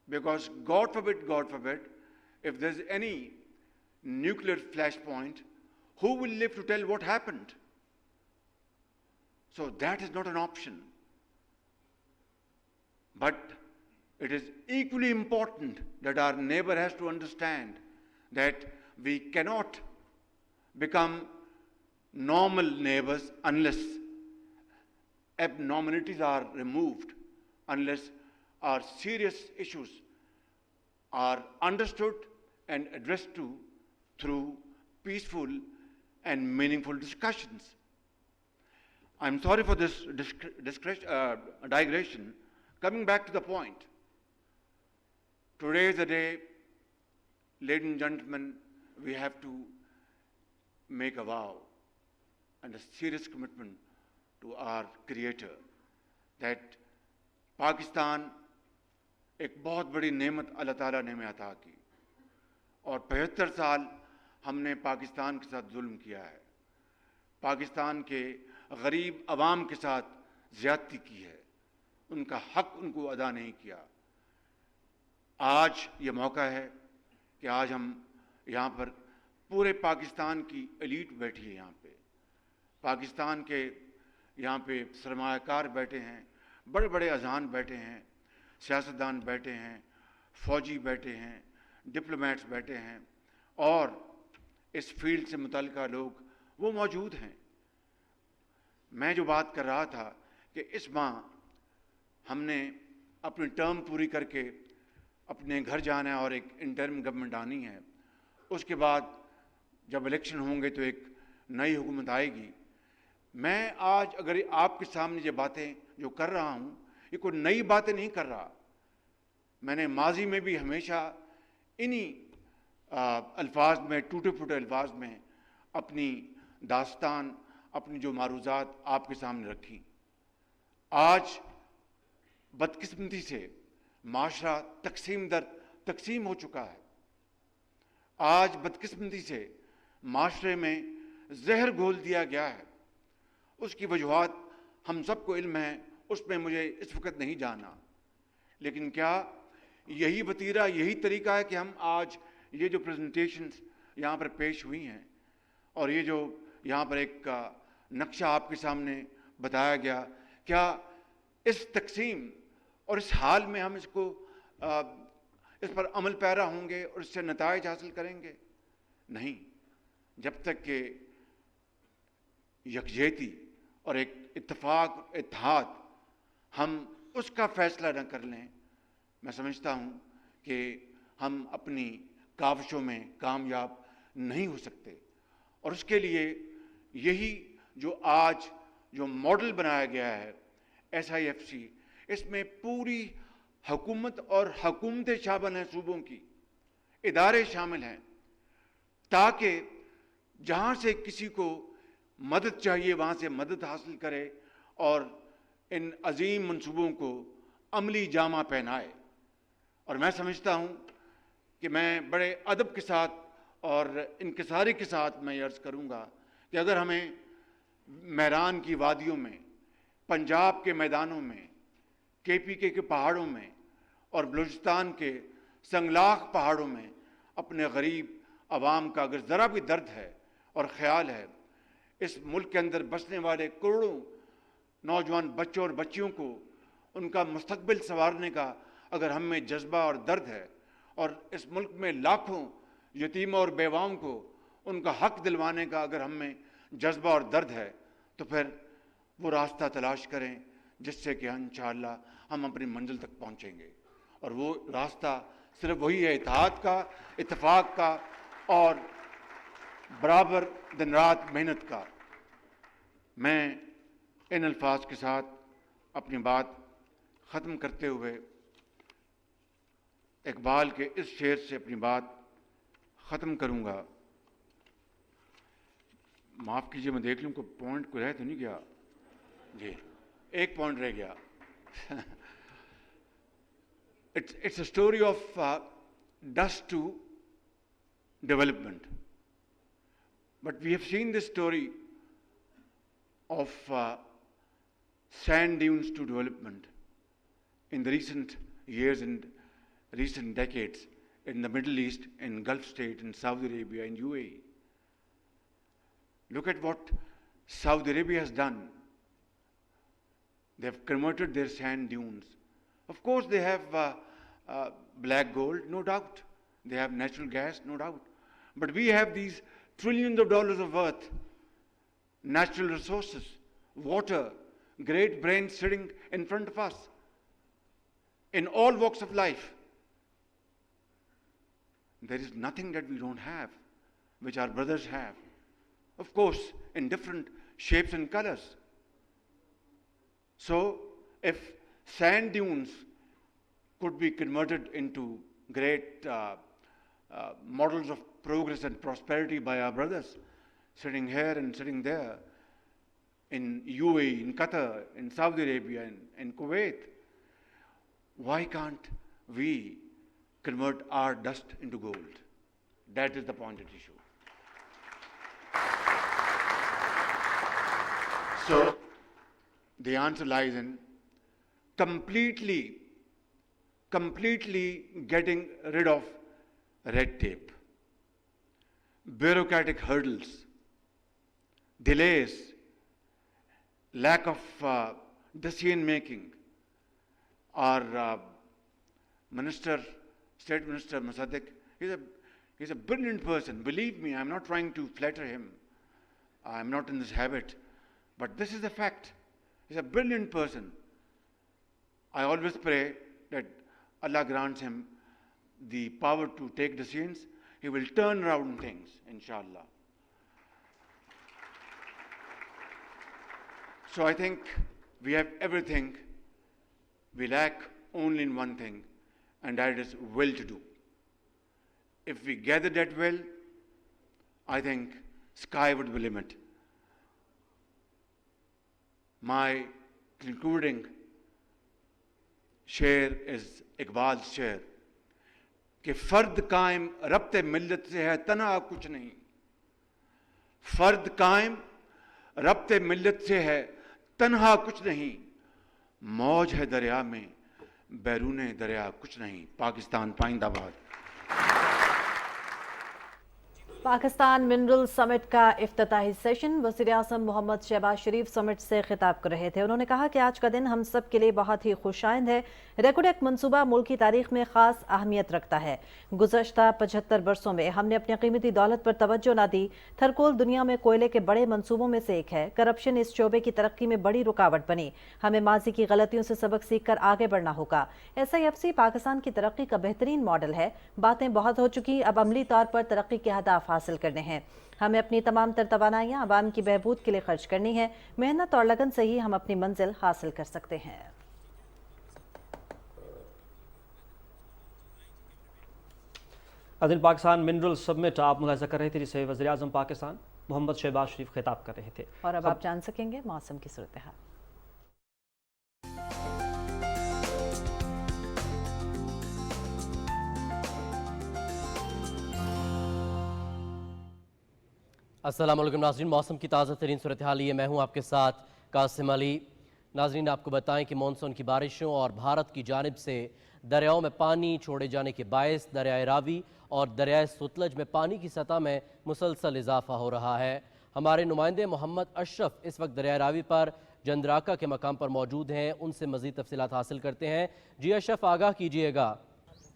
Because God forbid, if there's any nuclear flashpoint, who will live to tell what happened? So that is not an option. But it is equally important that our neighbor has to understand that we cannot become normal neighbors unless abnormalities are removed, unless our serious issues are understood and addressed through peaceful and meaningful discussions. I'm sorry for this digression. Coming back to the point, today is the day, ladies and gentlemen, we have to make a vow and a serious commitment to our Creator that Pakistan एक बहुत बड़ी नेमत अल्लाह ताला ने हमें अता की और 75 साल हमने पाकिस्तान के साथ जुल्म किया है, पाकिस्तान के गरीब अवाम के साथ ज़्यादती की है, उनका हक उनको अदा नहीं किया। आज ये मौका है कि आज हम यहाँ पर पूरे पाकिस्तान की एलीट बैठी है, यहाँ पे पाकिस्तान के यहाँ पे सरमायाकार बैठे हैं, बड़े बड़े अजान बैठे हैं, सियासतदान बैठे हैं, फौजी बैठे हैं, डिप्लोमेट्स बैठे हैं और इस फील्ड से मुतल्लिका लोग वो मौजूद हैं। मैं जो बात कर रहा था कि इस माह हमने अपनी टर्म पूरी करके अपने घर जाना है और एक इंटरिम गवर्नमेंट आनी है, उसके बाद जब इलेक्शन होंगे तो एक नई हुकूमत आएगी। मैं आज अगर आपके सामने ये बातें जो कर रहा हूँ, ये कोई नई बातें नहीं कर रहा। मैंने माजी में भी हमेशा इन्हीं अल्फाज में, टूटे फूटे अल्फाज में अपनी दास्तान, अपनी जो मारूज़ात आपके सामने रखी। आज बदकिस्मती से माशरा तकसीम हो चुका है। आज बदकिस्मती से माशरे में जहर घोल दिया गया है। उसकी वजूहात हम सबको इल्म है, उसमें मुझे इस वक्त नहीं जाना, लेकिन क्या यही वतीरा, यही तरीका है कि हम आज ये जो प्रेजेंटेशंस यहाँ पर पेश हुई हैं और ये जो यहाँ पर एक नक्शा आपके सामने बताया गया, क्या इस तकसीम और इस हाल में हम इसको इस पर अमल पैरा होंगे और इससे नताइज हासिल करेंगे? नहीं, जब तक कि यकजहती और एक इत्तेफाक, इत्तेहाद हम उसका फैसला न कर लें, मैं समझता हूँ कि हम अपनी काविशों में कामयाब नहीं हो सकते। और उसके लिए यही जो आज जो मॉडल बनाया गया है SIFC, इसमें पूरी हुकूमत और हुकूमतें शामिल हैं, सूबों की इदारे शामिल हैं, ताकि जहाँ से किसी को मदद चाहिए वहाँ से मदद हासिल करे और इन अजीम मंसूबों को अमली जामा पहनाए। और मैं समझता हूँ कि मैं बड़े अदब के साथ और इनकिसारी के साथ मैं अर्ज़ करूँगा कि अगर हमें मैरान की वादियों में, पंजाब के मैदानों में, KPK के पहाड़ों में और बलूचिस्तान के संगलाख पहाड़ों में अपने गरीब आवाम का अगर ज़रा भी दर्द है और ख्याल है, इस मुल्क के अंदर बसने वाले करोड़ों नौजवान बच्चों और बच्चियों को उनका मुस्तकबिल संवारने का अगर हम में जज्बा और दर्द है और इस मुल्क में लाखों यतीमों और बेवाओं को उनका हक दिलवाने का अगर हम में जज्बा और दर्द है, तो फिर वो रास्ता तलाश करें जिससे कि इंशाअल्लाह हम अपनी मंजिल तक पहुँचेंगे। और वो रास्ता सिर्फ वही है, इत्तेहाद का, इत्तेफाक का और बराबर दिन रात मेहनत का। मैं ان الفاظ کے ساتھ اپنی بات ختم کرتے ہوئے اقبال کے اس شعر سے اپنی بات ختم کروں گا. معاف کیجیے میں دیکھ لوں کوئی پوائنٹ کو رہ تو نہیں گیا. جی ایک پوائنٹ رہ گیا. It's a story of dust to development. But we have seen this story of sand dunes to development in the recent years and recent decades in the Middle East, in Gulf State, in Saudi Arabia, in UAE. Look at what Saudi Arabia has done. They have converted their sand dunes. Of course, they have black gold, no doubt. They have natural gas, no doubt. But we have these trillions of dollars of worth, natural resources, water, great brains sitting in front of us in all walks of life. There is nothing that we don't have, which our brothers have. Of course, in different shapes and colors. So, if sand dunes could be converted into great models of progress and prosperity by our brothers, sitting here and sitting there, in UAE, in Qatar, in Saudi Arabia, in Kuwait, why can't we convert our dust into gold? That is the point at issue. So, the answer lies in completely getting rid of red tape, bureaucratic hurdles, delays, lack of decision making. Our State Minister Musaddiq, he's a brilliant person. Believe me, I'm not trying to flatter him. I'm not in this habit. But this is a fact. He's a brilliant person. I always pray that Allah grants him the power to take decisions. He will turn around things, inshallah. So I think we have everything. We lack only in one thing, and that is will to do. If we gather that will, I think sky would be the limit. My concluding شعر از اقبال شعر کہ فرد قائم ربط ملت سے ہے تنہا کچھ نہیں. فرد قائم ربط ملت سے ہے تنہا کچھ نہیں. موج ہے دریا میں بیرون دریا کچھ نہیں. پاکستان پائندہ باد. پاکستان منرل سمٹ کا افتتاحی سیشن وزیر اعظم محمد شہباز شریف سمٹ سے خطاب کر رہے تھے. انہوں نے کہا کہ آج کا دن ہم سب کے لیے بہت ہی خوش آئند ہے. ریکارڈ ایک منصوبہ ملک کی تاریخ میں خاص اہمیت رکھتا ہے. گزشتہ 75 برسوں میں ہم نے اپنی قیمتی دولت پر توجہ نہ دی. تھرکول دنیا میں کوئلے کے بڑے منصوبوں میں سے ایک ہے. کرپشن اس شعبے کی ترقی میں بڑی رکاوٹ بنی. ہمیں ماضی کی غلطیوں سے سبق سیکھ کر آگے بڑھنا ہوگا. SIFC پاکستان کی ترقی کا بہترین ماڈل ہے. باتیں بہت ہو چکی, اب عملی طور پر ترقی کے اہداف حاصل کرنے ہیں. ہمیں اپنی تمام تر توانائیاں عوام کی بہبود کے لیے خرچ کرنی ہے. محنت اور لگن سے ہی ہم اپنی منزل حاصل کر سکتے ہیں. عادل پاکستان منرل سبمٹ آپ ملاحظہ کر رہے تھے جسے وزیر اعظم پاکستان محمد شہباز شریف خطاب کر رہے تھے. اور اب آپ جان سکیں گے موسم کی صورتحال. السلام علیکم ناظرین, موسم کی تازہ ترین صورتحال یہ میں ہوں آپ کے ساتھ قاسم علی. ناظرین آپ کو بتائیں کہ مانسون کی بارشوں اور بھارت کی جانب سے دریاؤں میں پانی چھوڑے جانے کے باعث دریائے راوی اور دریائے ستلج میں پانی کی سطح میں مسلسل اضافہ ہو رہا ہے. ہمارے نمائندے محمد اشرف اس وقت دریائے راوی پر جندراکا کے مقام پر موجود ہیں, ان سے مزید تفصیلات حاصل کرتے ہیں. جی اشرف, آگاہ کیجئے گا.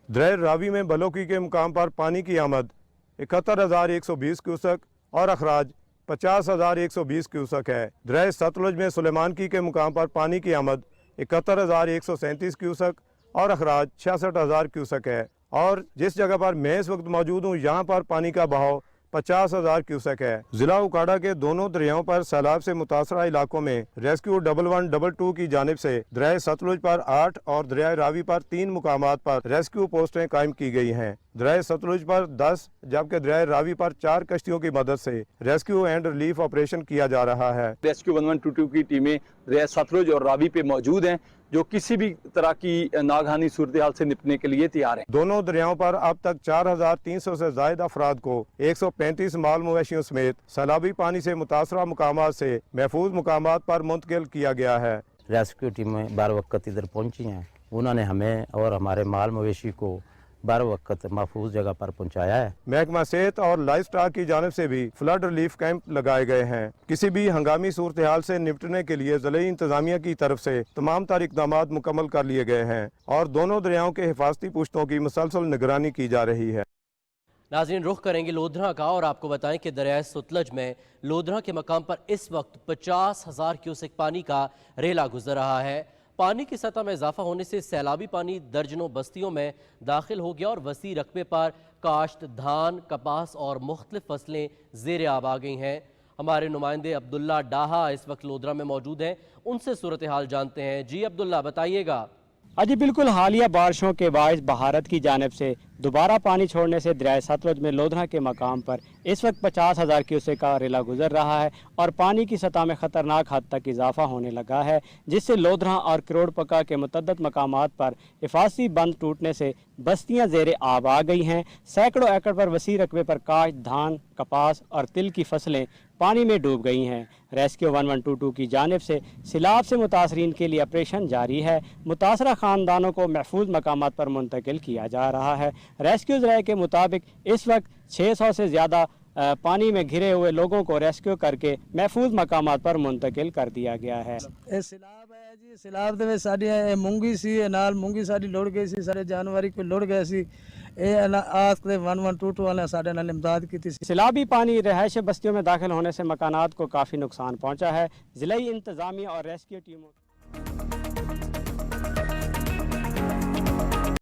دریائے راوی میں بلوکی کے مقام پر پانی کی آمد 71,120 کیوسک اور اخراج 50,120 کیوسک ہے. دریائے ستلج میں سلیمان کے مقام پر پانی کی آمد 71,137 کیوسک اور اخراج 66,000 کیوسک ہے. اور جس جگہ پر میں اس وقت موجود ہوں یہاں پر پانی کا بہاؤ 50,000 क्यूसेक है। जिला उकाड़ा के दोनों दरियाओं पर सैलाब से मुतासरा इलाकों में रेस्क्यू 1122 की जानिब से दरिया सतलुज पर 8 और दरिया रावी पर 3 मुकामात पर रेस्क्यू पोस्टें कायम की गई हैं। दरिया सतलुज पर 10 जबकि दरिया रावी पर 4 कश्तियों की मदद से रेस्क्यू एंड रिलीफ ऑपरेशन किया जा रहा है। रेस्क्यू 1122 की टीमें दरिया सतलुज और रावी पे मौजूद हैं, जो किसी भी तरह की नागहानी सूरत हाल से निपटने के लिए तैयार हैं। दोनों दरियाओं पर अब तक 4,300 से ज्यादा अफराद को 135 माल मवेशियों समेत सैलाबी पानी से मुतासरा मुकामात से महफूज मुकामात पर मुंतकिल किया गया है। रेस्क्यू टीमें बार वक्त इधर पहुंची हैं, उन्होंने हमें और हमारे माल मवेशी को बार वक्त महफूज जगह पर पहुंचाया है। महकमा सेहत और लाइफ स्टॉक की जानिब से भी फ्लड रिलीफ कैंप लगाए गए हैं। किसी भी हंगामी सूरत हाल से निपटने के लिए ज़िले इंतजामिया की तरफ से तमाम तार इक़दामात मुकम्मल कर लिए गए हैं और दोनों दरियाओं के हिफाजती पुश्तों की मुसलसल निगरानी की जा रही है। नाज़रीन, रुख करेंगे लोधरा का और आपको बताएं कि दरिया सतलज में लोधरा के मकाम पर इस वक्त 50,000 क्यूसेक पानी का रेला गुजर रहा है। पानी की सतह में इजाफा होने से सैलाबी पानी दर्जनों बस्तियों में दाखिल हो गया और वसी रकबे पर काश्त, धान, कपास और मुख्तलिफ फसलें ज़ेर आब आ गई हैं। हमारे नुमाइंदे अब्दुल्ला डाहा इस वक्त लोधरा में मौजूद हैं, उनसे सूरत हाल जानते हैं। जी अब्दुल्ला, बताइएगा। अजी बिल्कुल, हालिया बारिशों के बायस भारत की जानिब से दोबारा पानी छोड़ने से दरिया सतलुज में लोधरा के मकाम पर इस वक्त 50,000 क्यूसेक का रेला गुजर रहा है और पानी की सतह में ख़तरनाक हद तक इजाफा होने लगा है, जिससे लोधरा और करोड़ पक्का के मुतअद्दिद मकामात पर हिफाजती बंद टूटने से बस्तियां ज़ेरे आब आ गई हैं। सैकड़ों एकड़ पर वसी रकबे पर काश्त, धान, कपास और तिल की फसलें पानी में डूब गई हैं। रेस्क्यू 1122 की जानिब से सैलाब से मुतासरीन के लिए ऑपरेशन जारी है। मुतासरा ख़ानदानों को महफूज मकामात पर मुंतकिल किया जा रहा है। रेस्क्यू ज़राए के मुताबिक इस वक्त 600 से ज़्यादा पानी में घिरे हुए लोगों को रेस्क्यू करके महफूज मकामात पर मुंतकिल कर दिया गया है। सैलाब है जी, सैलाब दे साड़ी मूंगी सी नाल मूंगी साड़ी लुड़ गई सी, सारे जानवरी को लुड़ गए सी। आज 1122 वाले साढ़े नाल इमदाद की थी। सैलाबी पानी रहायश बस्तियों में दाखिल होने से मकानात को काफ़ी नुकसान पहुँचा है। ज़िला इंतज़ामिया और रेस्क्यू टीमों